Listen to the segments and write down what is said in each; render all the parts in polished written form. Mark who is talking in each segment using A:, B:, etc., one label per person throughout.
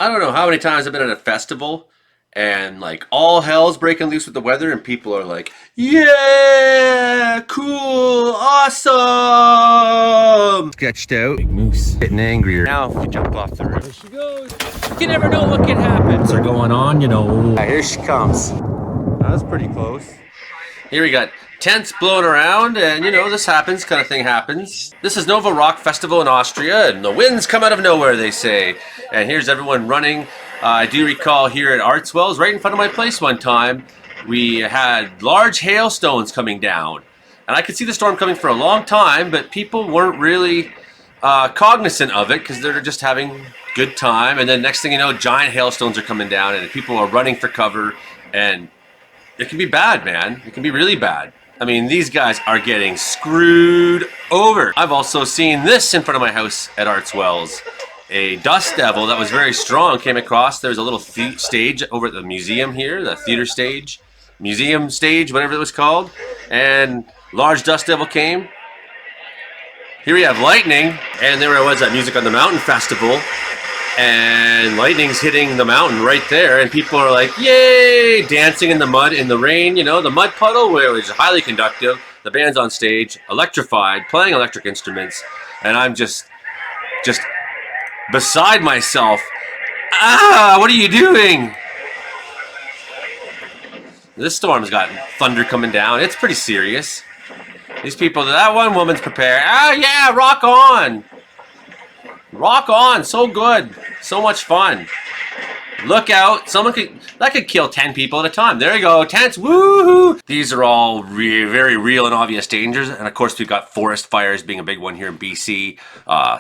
A: I don't know how many times I've been at a festival and like all hell's breaking loose with the weather and people are like, yeah, cool, awesome. Sketched out. Big moose. Getting angrier. Now we can jump off the roof. There she goes. You never know what can happen. Things are going on, you know. Here she comes. That was pretty close. Here we got tents blowing around, and you know, this happens, kind of thing happens. This is Nova Rock Festival in Austria, and the winds come out of nowhere, they say. And here's everyone running. I do recall here at Artswells, right in front of my place one time, we had large hailstones coming down. And I could see the storm coming for a long time, but people weren't really cognizant of it because they're just having good time. And then next thing you know, giant hailstones are coming down, and people are running for cover, and it can be bad, man. It can be really bad. I mean, these guys are getting screwed over. I've also seen this in front of my house at Artswells. A dust devil that was very strong came across. There's a little stage over at the museum here, the theater stage, museum stage, whatever it was called. And large dust devil came. Here we have lightning. And there was at Music on the Mountain Festival. And lightning's hitting the mountain right there, and people are like, yay, dancing in the mud, in the rain, you know, the mud puddle, which is highly conductive. The band's on stage, electrified, playing electric instruments, and I'm just beside myself. What are you doing? This storm's got thunder coming down. It's pretty serious. These people, that one woman's prepared. Yeah, rock on. Rock on, so good, so much fun. Look out, that could kill 10 people at a time. There you go, tents, woohoo! These are all very real and obvious dangers, and of course we've got forest fires being a big one here in BC.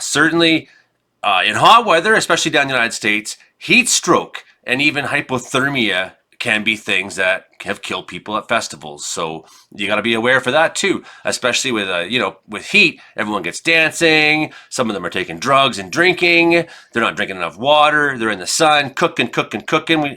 A: Certainly, in hot weather, especially down in the United States, heat stroke and even hypothermia can be things that have killed people at festivals. So you got to be aware for that too, especially with with heat. Everyone gets dancing. Some of them are taking drugs and drinking. They're not drinking enough water. They're in the sun, cooking.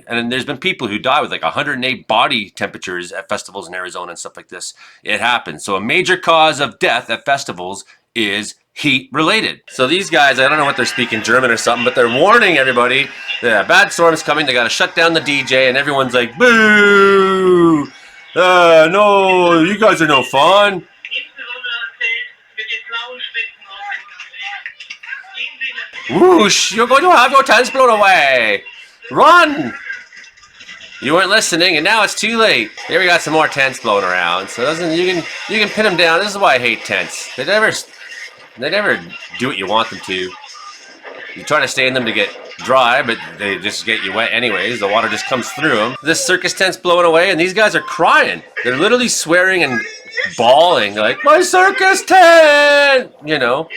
A: And there's been people who die with like 108 body temperatures at festivals in Arizona and stuff like this. It happens. So a major cause of death at festivals is heat related. So these guys, I don't know what they're speaking German or something, but they're warning everybody that a bad storm's coming. They got to shut down the DJ, and everyone's like, boo! No, you guys are no fun. Whoosh! You're going to have your tents blown away. Run! You weren't listening, and now it's too late. Here we got some more tents blowing around. So you can pin them down. This is why I hate tents. They never do what you want them to. You try to stay in them to get dry, but they just get you wet anyways. The water just comes through them. This circus tent's blowing away, and these guys are crying. They're literally swearing and bawling. They're like, my circus tent! You know,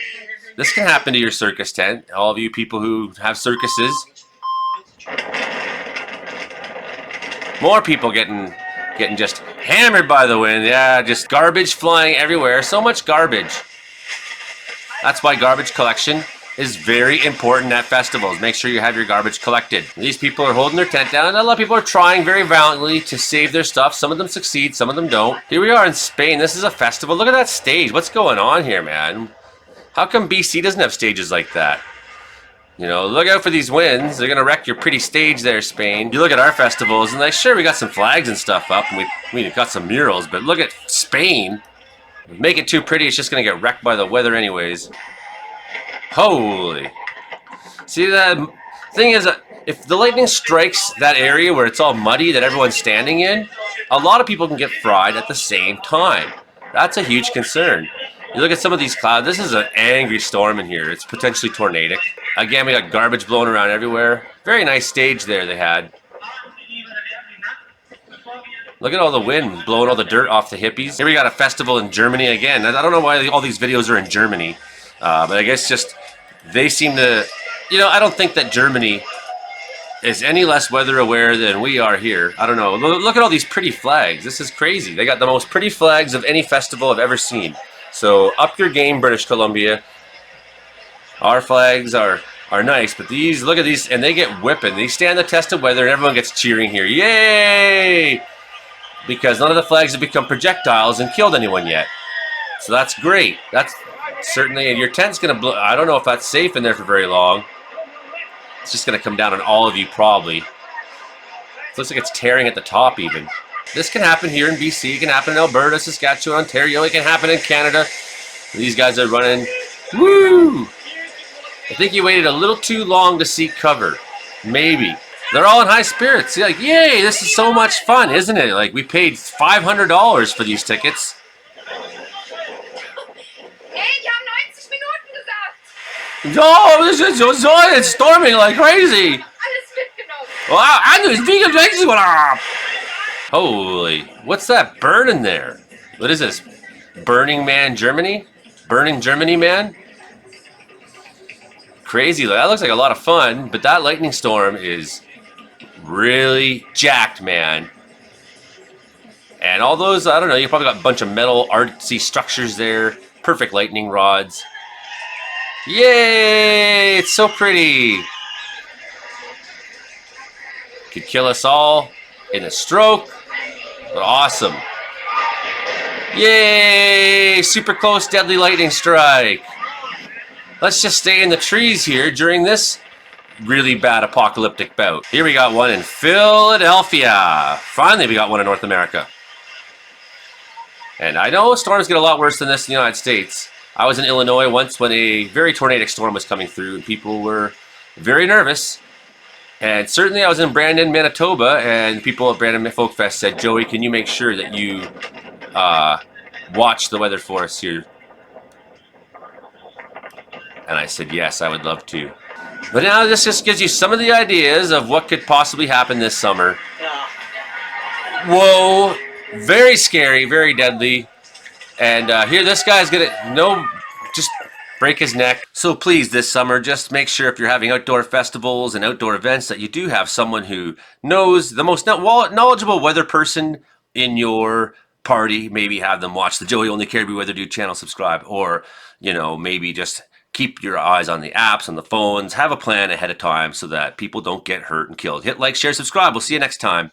A: this can happen to your circus tent. All of you people who have circuses. More people getting just hammered by the wind. Yeah, just garbage flying everywhere. So much garbage. That's why garbage collection is very important at festivals. Make sure you have your garbage collected. These people are holding their tent down, and a lot of people are trying very valiantly to save their stuff. Some of them succeed, some of them don't. Here we are in Spain. This is a festival. Look at that stage. What's going on here, man? How come BC doesn't have stages like that? You know, look out for these winds. They're going to wreck your pretty stage there, Spain. You look at our festivals, and like, sure, we got some flags and stuff up, and we got some murals, but look at Spain. Make it too pretty, it's just going to get wrecked by the weather anyways. Holy. See, the thing is, if the lightning strikes that area where it's all muddy that everyone's standing in, a lot of people can get fried at the same time. That's a huge concern. You look at some of these clouds, this is an angry storm in here. It's potentially tornadic. Again, we got garbage blowing around everywhere. Very nice stage there they had. Look at all the wind blowing all the dirt off the hippies. Here we got a festival in Germany again. I don't know why all these videos are in Germany. But I guess just they seem to... You know, I don't think that Germany is any less weather aware than we are here. I don't know. Look at all these pretty flags. This is crazy. They got the most pretty flags of any festival I've ever seen. So up your game, British Columbia. Our flags are nice, but these, look at these, and they get whipping. They stand the test of weather, and everyone gets cheering here. Yay! Because none of the flags have become projectiles and killed anyone yet. So that's great. That's certainly, and your tent's going to blow. I don't know if that's safe in there for very long. It's just going to come down on all of you probably. It looks like it's tearing at the top even. This can happen here in BC. It can happen in Alberta, Saskatchewan, Ontario. It can happen in Canada. These guys are running. Woo! I think you waited a little too long to seek cover. Maybe. They're all in high spirits. You're like, yay, this is so much fun, isn't it? Like, we paid $500 for these tickets. No, this is so it's storming like crazy. Wow, holy, what's that burning there? What is this? Burning Man Germany? Burning Germany Man? Crazy, that looks like a lot of fun, but that lightning storm is really jacked, man. And all those, I don't know, you probably got a bunch of metal artsy structures there. Perfect lightning rods. Yay! It's so pretty. Could kill us all in a stroke. But awesome. Yay! Super close deadly lightning strike. Let's just stay in the trees here during this really bad apocalyptic bout. Here we got one in Philadelphia. Finally, we got one in North America. And I know storms get a lot worse than this in the United States. I was in Illinois once when a very tornadic storm was coming through and people were very nervous. And certainly I was in Brandon, Manitoba, and people at Brandon Folk Fest said, Joey, can you make sure that you watch the weather for us here? And I said, yes, I would love to. But now this just gives you some of the ideas of what could possibly happen this summer. Whoa, very scary, very deadly. And here this guy's gonna, just break his neck. So please, this summer, just make sure if you're having outdoor festivals and outdoor events that you do have someone who knows, the most knowledgeable weather person in your party. Maybe have them watch the Joey Only Cariboo Weather Dude channel, subscribe, or, maybe just keep your eyes on the apps, on the phones, have a plan ahead of time so that people don't get hurt and killed. Hit like, share, subscribe. We'll see you next time.